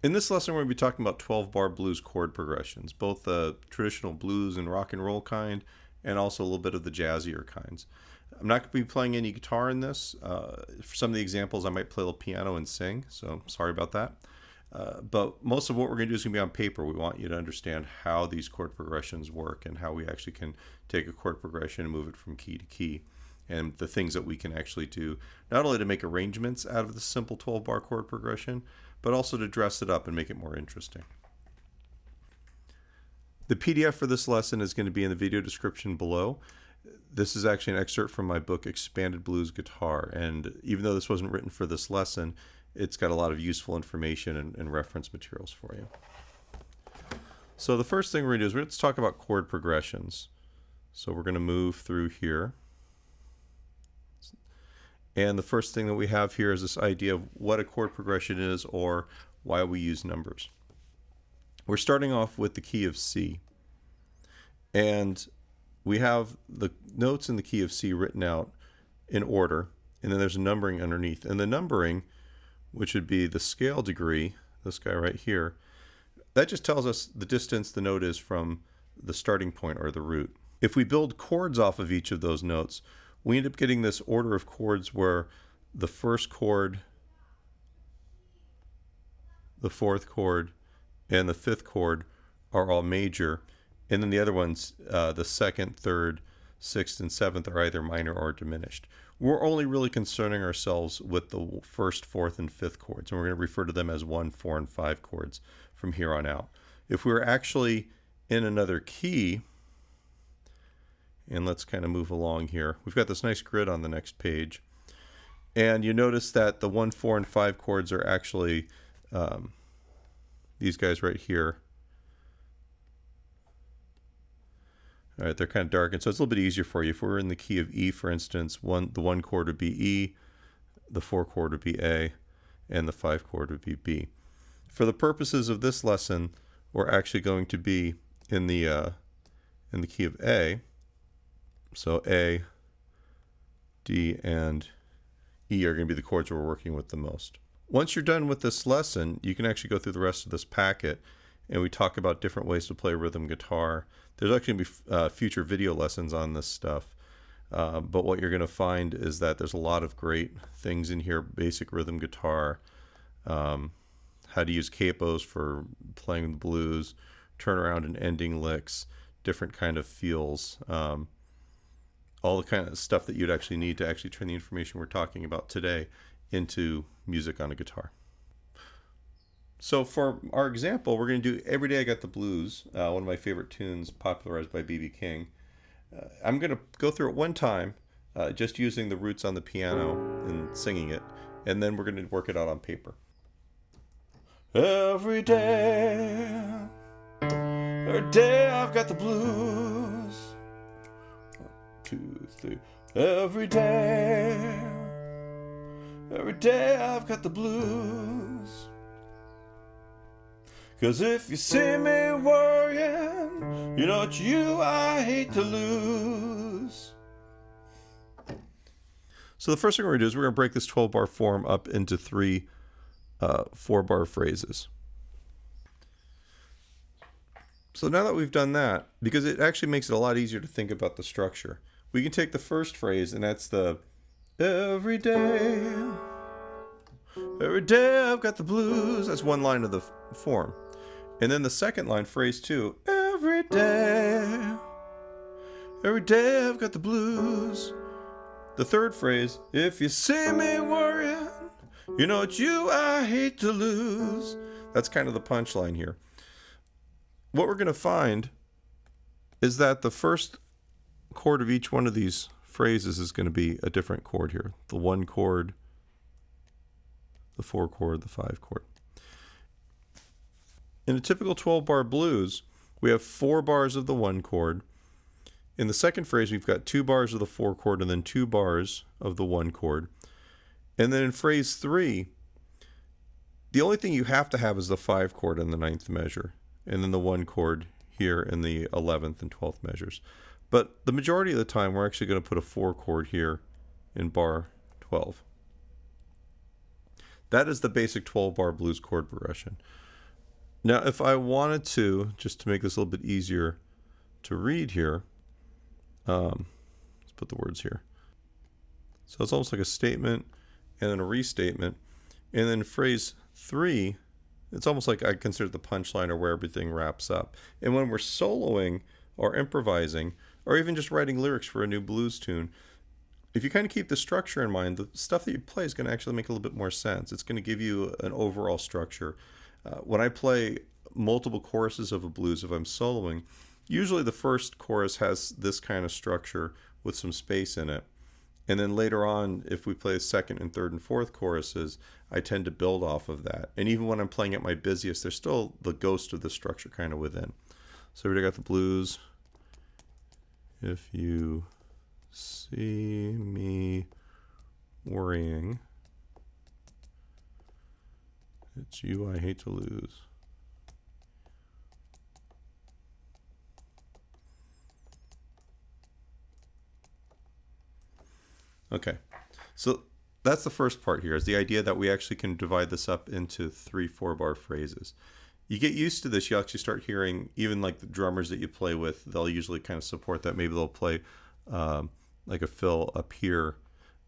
In this lesson, we're going to be talking about 12-bar blues chord progressions, both the traditional blues and rock and roll kind, and also a little bit of the jazzier kinds. I'm not going to be playing any guitar in this. For some of the examples, I might play a little piano and sing, so sorry about that. But most of what we're going to do is going to be on paper. We want you to understand how these chord progressions work and how we actually can take a chord progression and move it from key to key, and the things that we can actually do, not only to make arrangements out of the simple 12-bar chord progression, but also to dress it up and make it more interesting. The PDF for this lesson is going to be in the video description below. This is actually an excerpt from my book, Expanded Blues Guitar, and even though this wasn't written for this lesson, it's got a lot of useful information and reference materials for you. So the first thing we're going to do is let's talk about chord progressions. So we're going to move through here. And the first thing that we have here is this idea of what a chord progression is, or why we use numbers. We're starting off with the key of C. And we have the notes in the key of C written out in order, and then there's a numbering underneath. And the numbering, which would be the scale degree, this guy right here, that just tells us the distance the note is from the starting point or the root. If we build chords off of each of those notes, we end up getting this order of chords where the first chord, the fourth chord, and the fifth chord are all major, and then the other ones, the second, third, sixth, and seventh, are either minor or diminished. We're only really concerning ourselves with the first, fourth, and fifth chords, and we're going to refer to them as 1, 4, and 5 chords from here on out. If we're actually in another key, and let's kind of move along here. We've got this nice grid on the next page. And you notice that the 1, 4, and 5 chords are actually these guys right here. All right, they're kind of dark, and so it's a little bit easier for you. If we're in the key of E, for instance, the 1 chord would be E, the 4 chord would be A, and the 5 chord would be B. For the purposes of this lesson, we're actually going to be in the key of A. So A, D, and E are going to be the chords we're working with the most. Once you're done with this lesson, you can actually go through the rest of this packet, and we talk about different ways to play rhythm guitar. There's actually going to be future video lessons on this stuff, but what you're going to find is that there's a lot of great things in here: basic rhythm guitar, how to use capos for playing the blues, turnaround and ending licks, different kind of feels. All the kind of stuff that you'd actually need to actually turn the information we're talking about today into music on a guitar. So for our example, we're going to do Every Day I Got the Blues, one of my favorite tunes popularized by B.B. King. I'm going to go through it one time, just using the roots on the piano and singing it, and then we're going to work it out on paper. Every day I've got the blues. 2, 3. Every day I've got the blues. 'Cause if you see me worrying, you know it's you I hate to lose. So the first thing we're going to do is we're going to break this 12-bar form up into 3 4-bar phrases. So now that we've done that, because it actually makes it a lot easier to think about the structure, we can take the first phrase, and that's the every day I've got the blues. That's one line of the form. And then the second line, phrase 2, every day I've got the blues. The third phrase, if you see me worrying, you know it's you I hate to lose. That's kind of the punchline here. What we're going to find is that the first chord of each one of these phrases is going to be a different chord here. The 1 chord, the 4 chord, the 5 chord. In a typical 12-bar blues, we have 4 bars of the 1 chord. In the second phrase, we've got 2 bars of the 4 chord and then 2 bars of the 1 chord. And then in phrase 3, the only thing you have to have is the 5 chord in the 9th measure, and then the 1 chord here in the 11th and 12th measures. But the majority of the time, we're actually going to put a 4 chord here in bar 12. That is the basic 12-bar blues chord progression. Now, if I wanted to, just to make this a little bit easier to read here, let's put the words here. So it's almost like a statement and then a restatement. And then phrase 3, it's almost like I consider the punchline or where everything wraps up. And when we're soloing or improvising, or even just writing lyrics for a new blues tune, if you kind of keep the structure in mind, the stuff that you play is going to actually make a little bit more sense. It's going to give you an overall structure. When I play multiple choruses of a blues, if I'm soloing, usually the first chorus has this kind of structure with some space in it. And then later on, if we play the second and third and fourth choruses, I tend to build off of that. And even when I'm playing at my busiest, there's still the ghost of the structure kind of within. So we already got the blues. If you see me worrying, it's you I hate to lose. Okay, so that's the first part here, is the idea that we actually can divide this up into 3 4-bar phrases. You get used to this, you actually start hearing, even like the drummers that you play with, they'll usually kind of support that. Maybe they'll play like a fill up here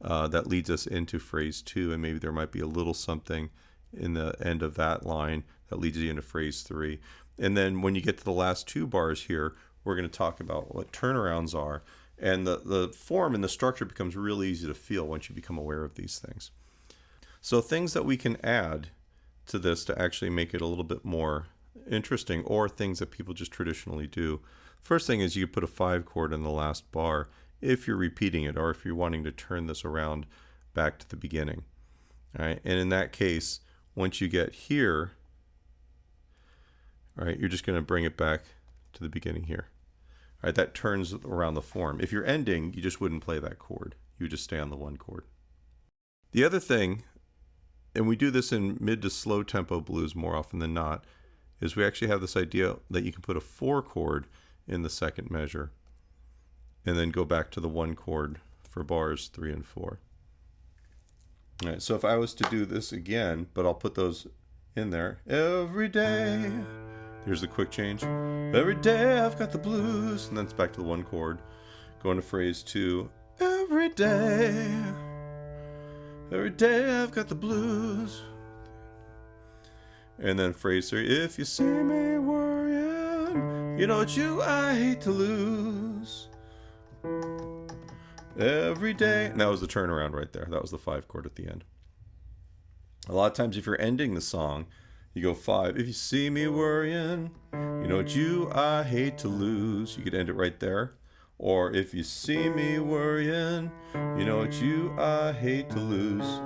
that leads us into phrase 2, and maybe there might be a little something in the end of that line that leads you into phrase 3. And then when you get to the last 2 bars here, we're going to talk about what turnarounds are. And the form and the structure becomes really easy to feel once you become aware of these things. So things that we can add to this to actually make it a little bit more interesting, or things that people just traditionally do. First thing is you put a 5 chord in the last bar if you're repeating it, or if you're wanting to turn this around back to the beginning. All right, and in that case, once you get here, all right, you're just going to bring it back to the beginning here. All right, that turns around the form. If you're ending, you just wouldn't play that chord. You would just stay on the 1 chord. The other thing, and we do this in mid to slow tempo blues more often than not, is we actually have this idea that you can put a 4 chord in the second measure and then go back to the 1 chord for bars 3 and 4. All right, so if I was to do this again, but I'll put those in there. Every day. Here's the quick change. Every day I've got the blues. And then it's back to the 1 chord. Going to phrase 2. Every day I've got the blues. And then phrase 3. If you see me worrying, you know it's you I hate to lose. Every day. And that was the turnaround right there. That was the 5 chord at the end. A lot of times if you're ending the song, you go 5. If you see me worrying, you know it's you I hate to lose. You could end it right there. Or if you see me worrying, you know it's you I hate to lose.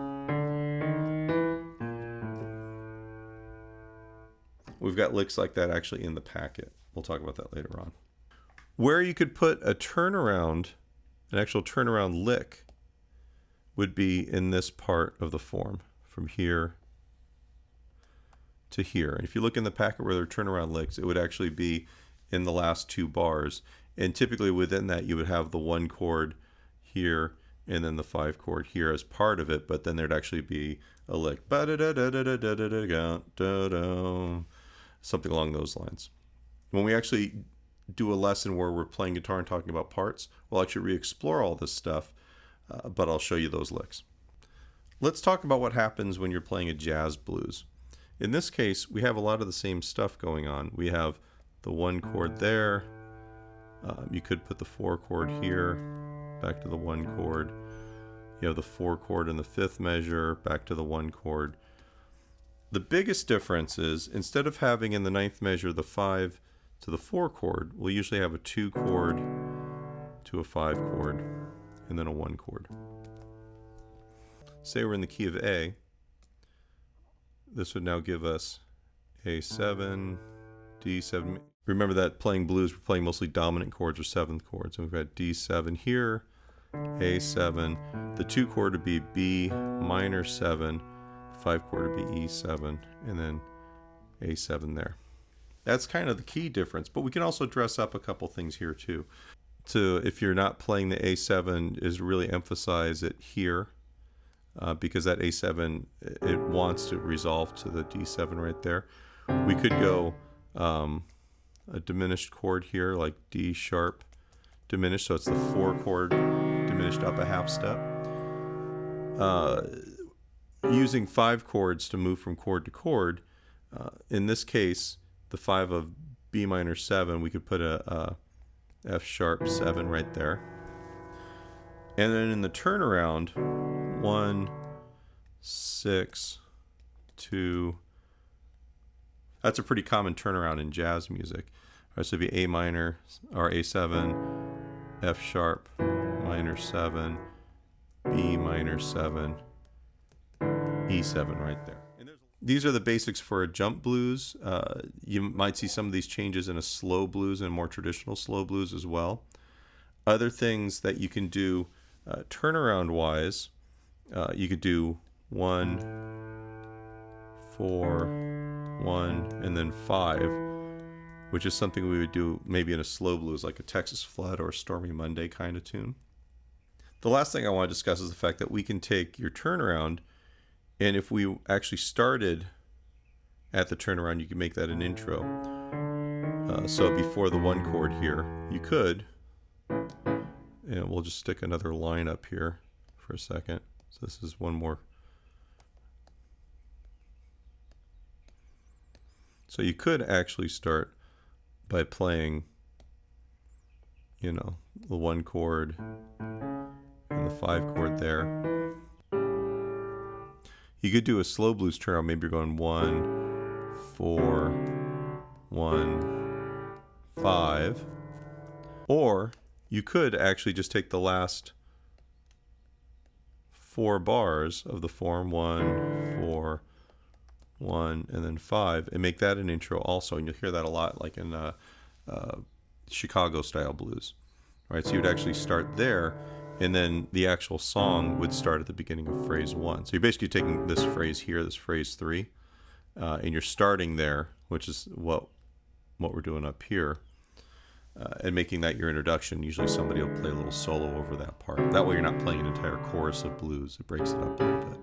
We've got licks like that actually in the packet. We'll talk about that later on. Where you could put a turnaround, an actual turnaround lick, would be in this part of the form, from here to here. And if you look in the packet where there are turnaround licks, it would actually be in the last 2 bars. And typically within that you would have the 1 chord here and then the 5 chord here as part of it, but then there'd actually be a lick. Something along those lines. When we actually do a lesson where we're playing guitar and talking about parts, we'll actually re-explore all this stuff, but I'll show you those licks. Let's talk about what happens when you're playing a jazz blues. In this case, we have a lot of the same stuff going on. We have the 1 chord there. You could put the 4 chord here, back to the 1 chord. You have the 4 chord in the 5th measure, back to the 1 chord. The biggest difference is, instead of having in the 9th measure the 5 to the 4 chord, we'll usually have a 2 chord to a 5 chord, and then a 1 chord. Say we're in the key of A. This would now give us A7, D7. Remember that playing blues, we're playing mostly dominant chords or 7th chords. And we've got D7 here, A7. The 2 chord would be B minor 7, 5 chord would be E7, and then A7 there. That's kind of the key difference, but we can also dress up a couple things here too. So if you're not playing the A7, is really emphasize it here, because that A7, it wants to resolve to the D7 right there. We could go a diminished chord here, like D sharp diminished, so it's the 4 chord diminished up a half step. Using 5 chords to move from chord to chord, in this case, the 5 of B minor 7, we could put a F sharp 7 right there. And then in the turnaround, 1, 6, 2. That's a pretty common turnaround in jazz music. All right, so it'd be A minor or A7, F sharp minor 7, B minor 7, E7 right there. These are the basics for a jump blues. You might see some of these changes in a slow blues and more traditional slow blues as well. Other things that you can do turnaround wise, you could do 1, 4, 1, and then 5, which is something we would do maybe in a slow blues like a Texas Flood or a Stormy Monday kind of tune. The last thing I want to discuss is the fact that we can take your turnaround, and if we actually started at the turnaround, you can make that an intro. So before the 1 chord here, you could, and we'll just stick another line up here for a second. So this is one more. So you could actually start by playing, you know, the 1 chord and the 5 chord there. You could do a slow blues turnaround. Maybe you're going 1, 4, 1, 5. Or you could actually just take the last 4 bars of the form 1, 4, 1, and then 5, and make that an intro also. And you'll hear that a lot, like in Chicago style blues. Right? So you'd actually start there, and then the actual song would start at the beginning of phrase 1. So you're basically taking this phrase here, this phrase 3, and you're starting there, which is what we're doing up here, and making that your introduction. Usually somebody will play a little solo over that part. That way you're not playing an entire chorus of blues. It breaks it up a little bit.